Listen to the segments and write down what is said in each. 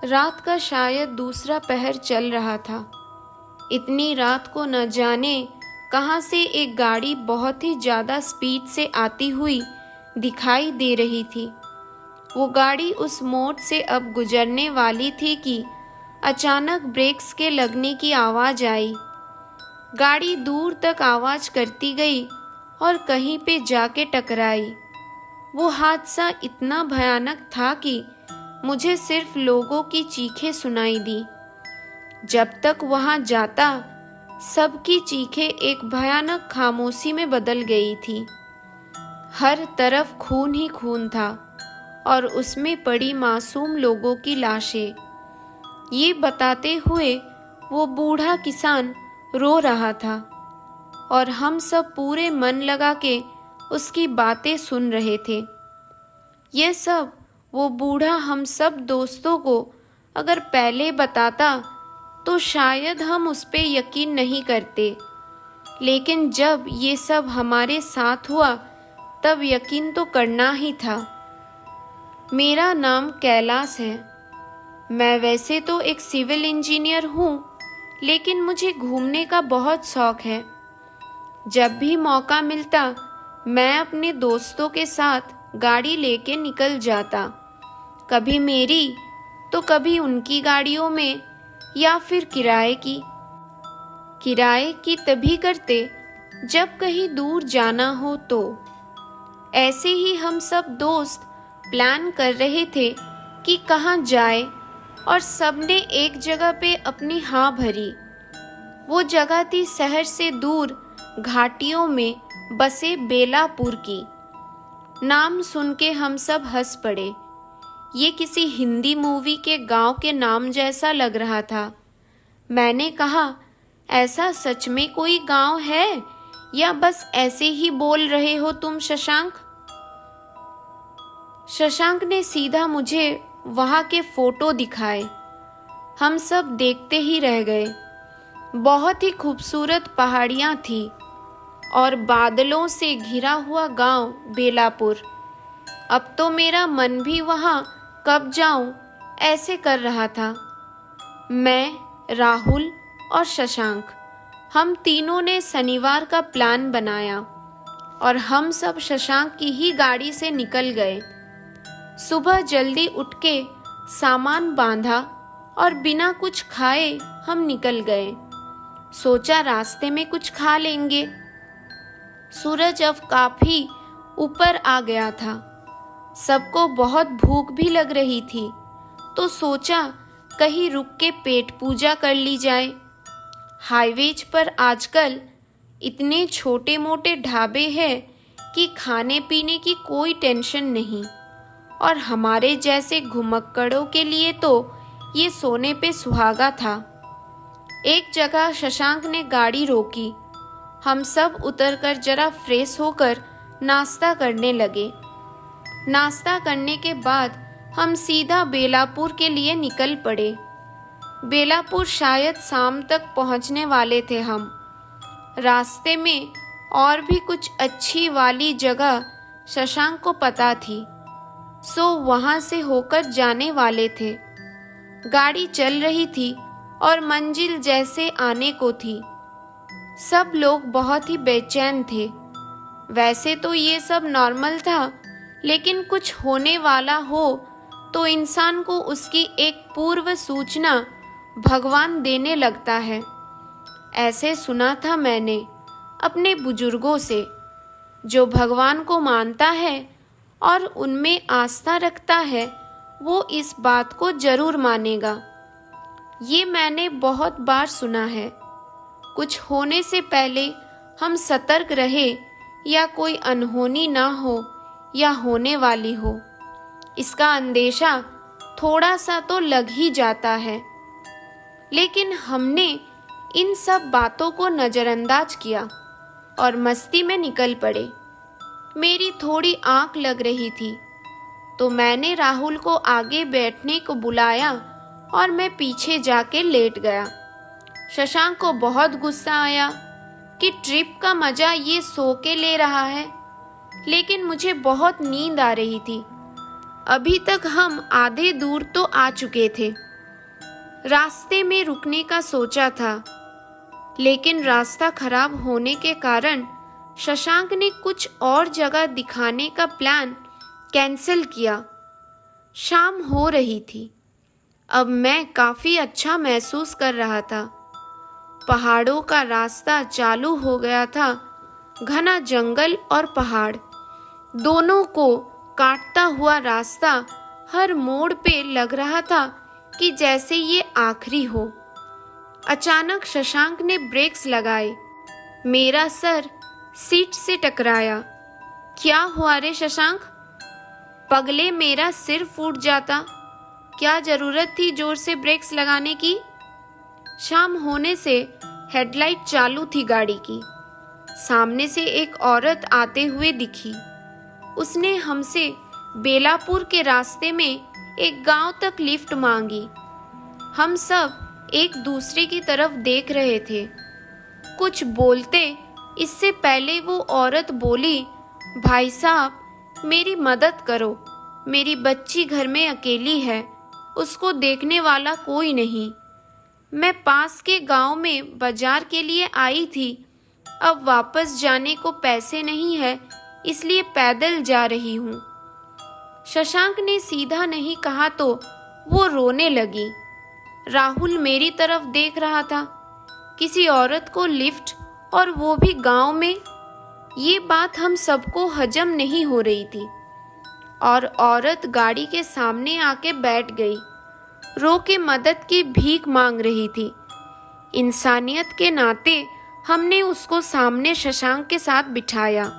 रात का शायद दूसरा पहर चल रहा था। इतनी रात को न जाने कहाँ से एक गाड़ी बहुत ही ज़्यादा स्पीड से आती हुई दिखाई दे रही थी। वो गाड़ी उस मोड़ से अब गुजरने वाली थी कि अचानक ब्रेक्स के लगने की आवाज़ आई। गाड़ी दूर तक आवाज़ करती गई और कहीं पे जाके टकराई। वो हादसा इतना भयानक था कि मुझे सिर्फ लोगों की चीखें सुनाई दी। जब तक वहां जाता, सबकी चीखें एक भयानक खामोशी में बदल गई थी। हर तरफ खून ही खून था और उसमें पड़ी मासूम लोगों की लाशें। ये बताते हुए वो बूढ़ा किसान रो रहा था और हम सब पूरे मन लगा के उसकी बातें सुन रहे थे। ये सब वो बूढ़ा हम सब दोस्तों को अगर पहले बताता तो शायद हम उस पे यकीन नहीं करते, लेकिन जब ये सब हमारे साथ हुआ तब यकीन तो करना ही था। मेरा नाम कैलाश है। मैं वैसे तो एक सिविल इंजीनियर हूँ, लेकिन मुझे घूमने का बहुत शौक है। जब भी मौका मिलता मैं अपने दोस्तों के साथ गाड़ी लेके निकल जाता, कभी मेरी तो कभी उनकी गाड़ियों में, या फिर किराए की तभी करते जब कहीं दूर जाना हो तो। ऐसे ही हम सब दोस्त प्लान कर रहे थे कि कहाँ जाए और सबने एक जगह पे अपनी हाँ भरी। वो जगह थी शहर से दूर घाटियों में बसे बेलापुर की। नाम सुन के हम सब हंस पड़े। ये किसी हिंदी मूवी के गांव के नाम जैसा लग रहा था। मैंने कहा, ऐसा सच में कोई गांव है या बस ऐसे ही बोल रहे हो तुम शशांक? शशांक ने सीधा मुझे वहां के फोटो दिखाए। हम सब देखते ही रह गए। बहुत ही खूबसूरत पहाड़ियां थी और बादलों से घिरा हुआ गांव बेलापुर। अब तो मेरा मन भी वहां कब जाऊं ऐसे कर रहा था। मैं, राहुल और शशांक, हम तीनों ने शनिवार का प्लान बनाया और हम सब शशांक की ही गाड़ी से निकल गए। सुबह जल्दी उठ के सामान बांधा और बिना कुछ खाए हम निकल गए। सोचा रास्ते में कुछ खा लेंगे। सूरज अब काफी ऊपर आ गया था। सबको बहुत भूख भी लग रही थी, तो सोचा कहीं रुक के पेट पूजा कर ली जाए। हाईवेज पर आजकल इतने छोटे मोटे ढाबे हैं कि खाने पीने की कोई टेंशन नहीं, और हमारे जैसे घुमक्कड़ों के लिए तो ये सोने पे सुहागा था। एक जगह शशांक ने गाड़ी रोकी। हम सब उतरकर जरा फ्रेश होकर नाश्ता करने लगे। नाश्ता करने के बाद हम सीधा बेलापुर के लिए निकल पड़े। बेलापुर शायद शाम तक पहुंचने वाले थे हम। रास्ते में और भी कुछ अच्छी वाली जगह शशांक को पता थी, सो वहां से होकर जाने वाले थे। गाड़ी चल रही थी और मंजिल जैसे आने को थी। सब लोग बहुत ही बेचैन थे। वैसे तो ये सब नॉर्मल था, लेकिन कुछ होने वाला हो तो इंसान को उसकी एक पूर्व सूचना भगवान देने लगता है। ऐसे सुना था मैंने अपने बुजुर्गों से। जो भगवान को मानता है और उनमें आस्था रखता है, वो इस बात को जरूर मानेगा। ये मैंने बहुत बार सुना है। कुछ होने से पहले हम सतर्क रहे, या कोई अनहोनी ना हो या होने वाली हो, इसका अंदेशा थोड़ा सा तो लग ही जाता है। लेकिन हमने इन सब बातों को नज़रअंदाज किया और मस्ती में निकल पड़े। मेरी थोड़ी आंख लग रही थी, तो मैंने राहुल को आगे बैठने को बुलाया और मैं पीछे जाके लेट गया। शशांक को बहुत गुस्सा आया कि ट्रिप का मजा ये सो के ले रहा है, लेकिन मुझे बहुत नींद आ रही थी। अभी तक हम आधे दूर तो आ चुके थे। रास्ते में रुकने का सोचा था, लेकिन रास्ता खराब होने के कारण शशांक ने कुछ और जगह दिखाने का प्लान कैंसिल किया। शाम हो रही थी। अब मैं काफ़ी अच्छा महसूस कर रहा था। पहाड़ों का रास्ता चालू हो गया था। घना जंगल और पहाड़ दोनों को काटता हुआ रास्ता हर मोड़ पे लग रहा था कि जैसे ये आखिरी हो। अचानक शशांक ने ब्रेक्स लगाए। मेरा सर सीट से टकराया। क्या हुआ रे शशांक? पगले, मेरा सिर फूट जाता। क्या जरूरत थी जोर से ब्रेक्स लगाने की? शाम होने से हेडलाइट चालू थी गाड़ी की। सामने से एक औरत आते हुए दिखी। उसने हमसे बेलापुर के रास्ते में एक गांव तक लिफ्ट मांगी। हम सब एक दूसरे की तरफ देख रहे थे। कुछ बोलते इससे पहले वो औरत बोली, भाई साहब, मेरी मदद करो। मेरी बच्ची घर में अकेली है, उसको देखने वाला कोई नहीं। मैं पास के गांव में बाजार के लिए आई थी। अब वापस जाने को पैसे नहीं है, इसलिए पैदल जा रही हूँ। शशांक ने सीधा नहीं कहा तो वो रोने लगी। राहुल मेरी तरफ देख रहा था। किसी औरत को लिफ्ट, और वो भी गांव में। ये बात हम सबको हजम नहीं हो रही थी। और औरत गाड़ी के सामने आके बैठ गई। रो के मदद की भीख मांग रही थी। इंसानियत के नाते हमने उसको सामने शशांक के साथ बिठाया।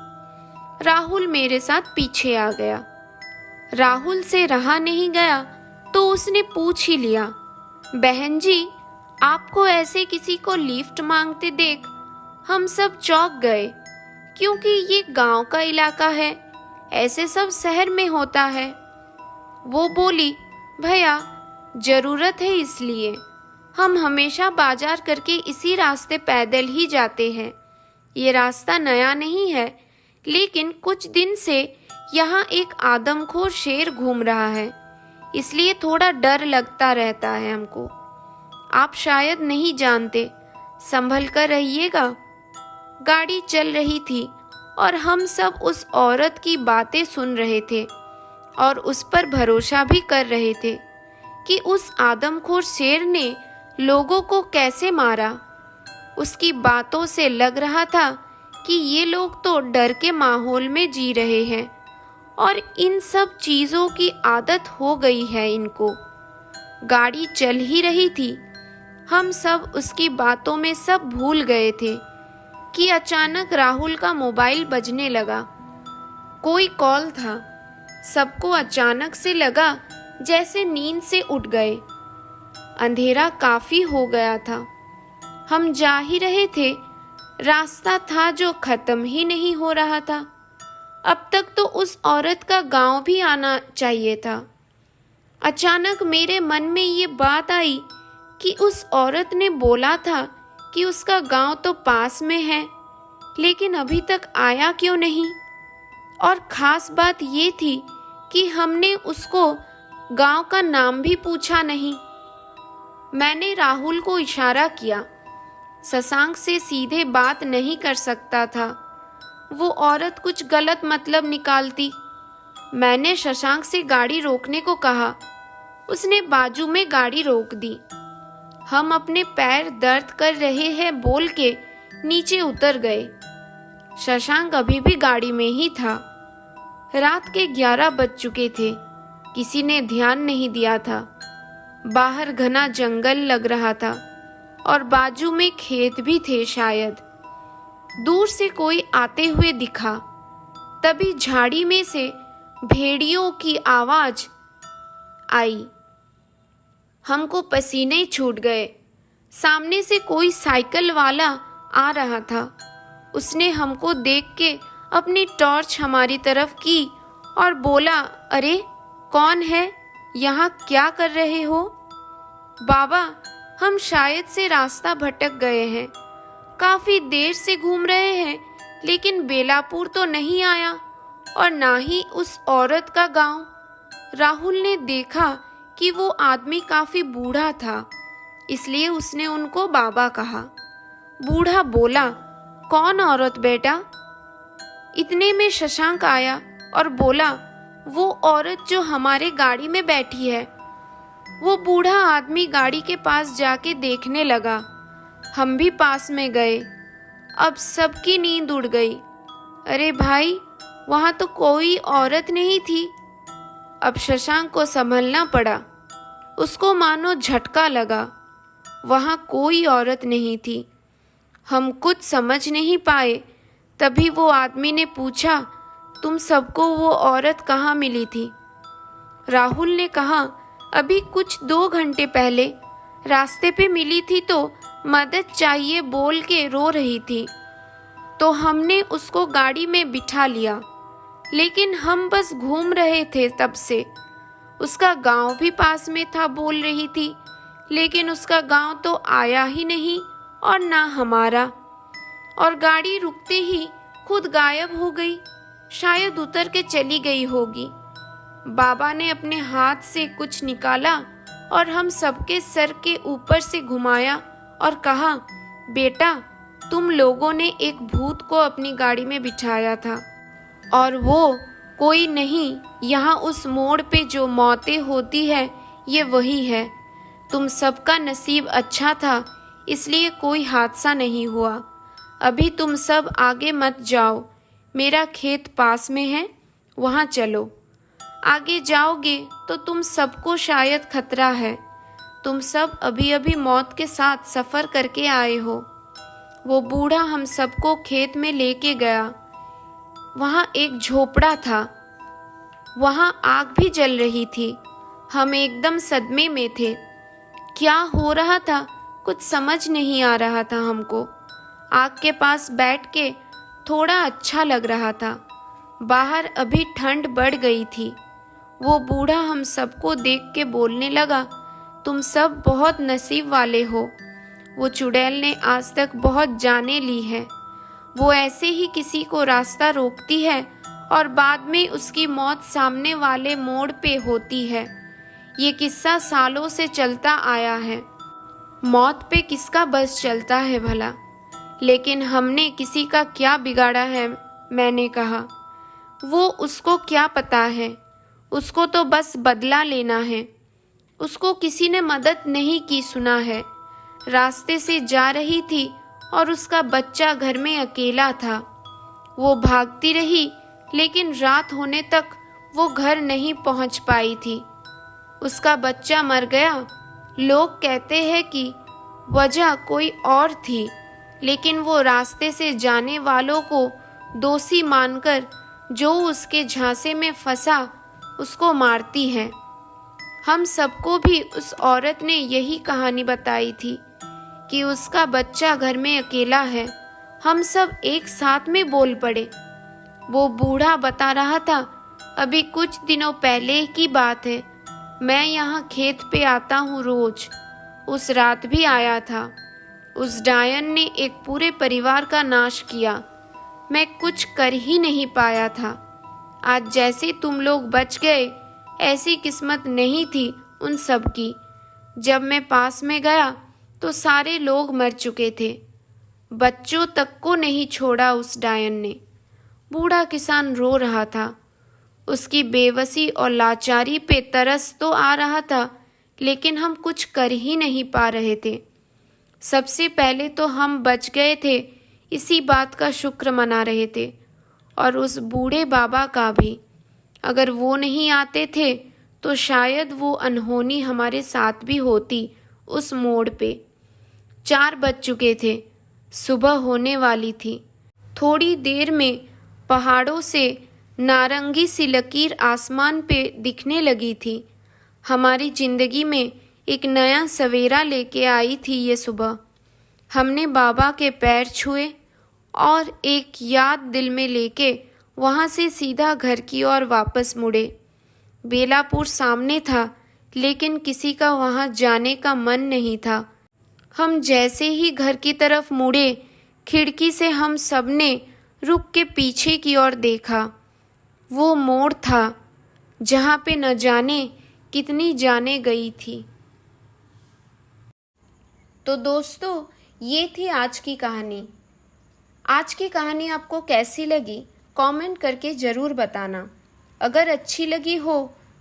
राहुल मेरे साथ पीछे आ गया। राहुल से रहा नहीं गया तो उसने पूछ ही लिया, बहन जी, आपको ऐसे किसी को लिफ्ट मांगते देख हम सब चौंक गए, क्योंकि ये गांव का इलाका है, ऐसे सब शहर में होता है। वो बोली, भैया, जरूरत है इसलिए हम हमेशा बाजार करके इसी रास्ते पैदल ही जाते हैं। ये रास्ता नया नहीं है, लेकिन कुछ दिन से यहाँ एक आदमखोर शेर घूम रहा है, इसलिए थोड़ा डर लगता रहता है हमको। आप शायद नहीं जानते, संभल कर रहिएगा। गाड़ी चल रही थी और हम सब उस औरत की बातें सुन रहे थे और उस पर भरोसा भी कर रहे थे कि उस आदमखोर शेर ने लोगों को कैसे मारा। उसकी बातों से लग रहा था कि ये लोग तो डर के माहौल में जी रहे हैं और इन सब चीज़ों की आदत हो गई है इनको। गाड़ी चल ही रही थी। हम सब उसकी बातों में सब भूल गए थे कि अचानक राहुल का मोबाइल बजने लगा। कोई कॉल था। सबको अचानक से लगा जैसे नींद से उठ गए। अंधेरा काफी हो गया था। हम जा ही रहे थे। रास्ता था जो खत्म ही नहीं हो रहा था। अब तक तो उस औरत का गांव भी आना चाहिए था। अचानक मेरे मन में ये बात आई कि उस औरत ने बोला था कि उसका गांव तो पास में है, लेकिन अभी तक आया क्यों नहीं। और ख़ास बात ये थी कि हमने उसको गांव का नाम भी पूछा नहीं। मैंने राहुल को इशारा किया। शशांक से सीधे बात नहीं कर सकता था, वो औरत कुछ गलत मतलब निकालती। मैंने शशांक से गाड़ी रोकने को कहा। उसने बाजू में गाड़ी रोक दी। हम अपने पैर दर्द कर रहे हैं बोल के नीचे उतर गए। शशांक अभी भी गाड़ी में ही था। रात के 11 बज चुके थे। किसी ने ध्यान नहीं दिया था। बाहर घना जंगल लग रहा था और बाजू में खेत भी थे शायद। दूर से कोई आते हुए दिखा। तभी झाड़ी में से भेड़ियों की आवाज आई। हमको पसीने छूट गए। सामने से कोई साइकिल वाला आ रहा था। उसने हमको देख के अपनी टॉर्च हमारी तरफ की और बोला, अरे कौन है, यहाँ क्या कर रहे हो? बाबा, हम शायद से रास्ता भटक गए हैं। काफी देर से घूम रहे हैं, लेकिन बेलापुर तो नहीं आया और ना ही उस औरत का गांव। राहुल ने देखा कि वो आदमी काफी बूढ़ा था इसलिए उसने उनको बाबा कहा। बूढ़ा बोला, कौन औरत बेटा? इतने में शशांक आया और बोला, वो औरत जो हमारे गाड़ी में बैठी है। वो बूढ़ा आदमी गाड़ी के पास जाके देखने लगा। हम भी पास में गए। अब सबकी नींद उड़ गई। अरे भाई, वहां तो कोई औरत नहीं थी। अब शशांक को संभलना पड़ा। उसको मानो झटका लगा। वहां कोई औरत नहीं थी। हम कुछ समझ नहीं पाए। तभी वो आदमी ने पूछा, तुम सबको वो औरत कहाँ मिली थी? राहुल ने कहा, अभी कुछ 2 घंटे पहले रास्ते पे मिली थी तो मदद चाहिए बोल के रो रही थी। तो हमने उसको गाड़ी में बिठा लिया, लेकिन हम बस घूम रहे थे तब से। उसका गांव भी पास में था बोल रही थी, लेकिन उसका गांव तो आया ही नहीं और ना हमारा। और गाड़ी रुकते ही खुद गायब हो गई। शायद उतर के चली गई होगी। बाबा ने अपने हाथ से कुछ निकाला और हम सबके सर के ऊपर से घुमाया और कहा, बेटा, तुम लोगों ने एक भूत को अपनी गाड़ी में बिठाया था, और वो कोई नहीं, यहाँ उस मोड़ पे जो मौतें होती है ये वही है। तुम सबका नसीब अच्छा था, इसलिए कोई हादसा नहीं हुआ। अभी तुम सब आगे मत जाओ। मेरा खेत पास में है, वहाँ चलो। आगे जाओगे तो तुम सबको शायद खतरा है। तुम सब अभी अभी मौत के साथ सफ़र करके आए हो। वो बूढ़ा हम सबको खेत में लेके गया। वहाँ एक झोपड़ा था। वहाँ आग भी जल रही थी। हम एकदम सदमे में थे। क्या हो रहा था कुछ समझ नहीं आ रहा था हमको। आग के पास बैठ के थोड़ा अच्छा लग रहा था। बाहर अभी ठंड बढ़ गई थी। वो बूढ़ा हम सबको देख के बोलने लगा, तुम सब बहुत नसीब वाले हो। वो चुड़ैल ने आज तक बहुत जानें ली है। वो ऐसे ही किसी को रास्ता रोकती है और बाद में उसकी मौत सामने वाले मोड़ पे होती है। ये किस्सा सालों से चलता आया है। मौत पे किसका बस चलता है भला? लेकिन हमने किसी का क्या बिगाड़ा है? मैंने कहा। वो उसको क्या पता है? उसको तो बस बदला लेना है। उसको किसी ने मदद नहीं की सुना है। रास्ते से जा रही थी और उसका बच्चा घर में अकेला था। वो भागती रही, लेकिन रात होने तक वो घर नहीं पहुंच पाई थी। उसका बच्चा मर गया। लोग कहते हैं कि वजह कोई और थी, लेकिन वो रास्ते से जाने वालों को दोषी मानकर जो उसके झांसे में फंसा उसको मारती है। हम सबको भी उस औरत ने यही कहानी बताई थी कि उसका बच्चा घर में अकेला है। हम सब एक साथ में बोल पड़े। वो बूढ़ा बता रहा था, अभी कुछ दिनों पहले की बात है। मैं यहाँ खेत पे आता हूँ रोज। उस रात भी आया था। उस डायन ने एक पूरे परिवार का नाश किया। मैं कुछ कर ही नहीं पाया था। आज जैसे तुम लोग बच गए, ऐसी किस्मत नहीं थी उन सब की। जब मैं पास में गया तो सारे लोग मर चुके थे। बच्चों तक को नहीं छोड़ा उस डायन ने। बूढ़ा किसान रो रहा था। उसकी बेबसी और लाचारी पे तरस तो आ रहा था, लेकिन हम कुछ कर ही नहीं पा रहे थे। सबसे पहले तो हम बच गए थे, इसी बात का शुक्र मना रहे थे, और उस बूढ़े बाबा का भी। अगर वो नहीं आते थे तो शायद वो अनहोनी हमारे साथ भी होती उस मोड़ पे। 4 बज चुके थे। सुबह होने वाली थी। थोड़ी देर में पहाड़ों से नारंगी सी लकीर आसमान पे दिखने लगी थी। हमारी जिंदगी में एक नया सवेरा लेके आई थी ये सुबह। हमने बाबा के पैर छुए और एक याद दिल में लेके वहाँ से सीधा घर की ओर वापस मुड़े। बेलापुर सामने था, लेकिन किसी का वहाँ जाने का मन नहीं था। हम जैसे ही घर की तरफ मुड़े, खिड़की से हम सबने रुक के पीछे की ओर देखा। वो मोड़ था जहाँ पे न जाने कितनी जानें गई थी। तो दोस्तों, ये थी आज की कहानी। आज की कहानी आपको कैसी लगी कमेंट करके ज़रूर बताना। अगर अच्छी लगी हो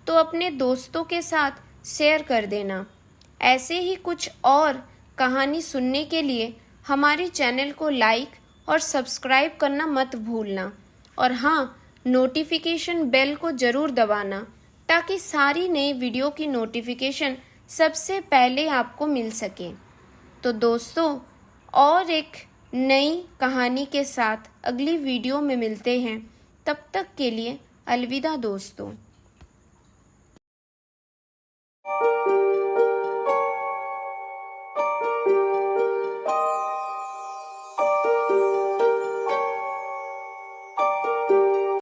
तो अपने दोस्तों के साथ शेयर कर देना। ऐसे ही कुछ और कहानी सुनने के लिए हमारे चैनल को लाइक और सब्सक्राइब करना मत भूलना। और हाँ, नोटिफिकेशन बेल को ज़रूर दबाना ताकि सारी नई वीडियो की नोटिफिकेशन सबसे पहले आपको मिल सके। तो दोस्तों, और एक नई कहानी के साथ अगली वीडियो में मिलते हैं। तब तक के लिए अलविदा दोस्तों।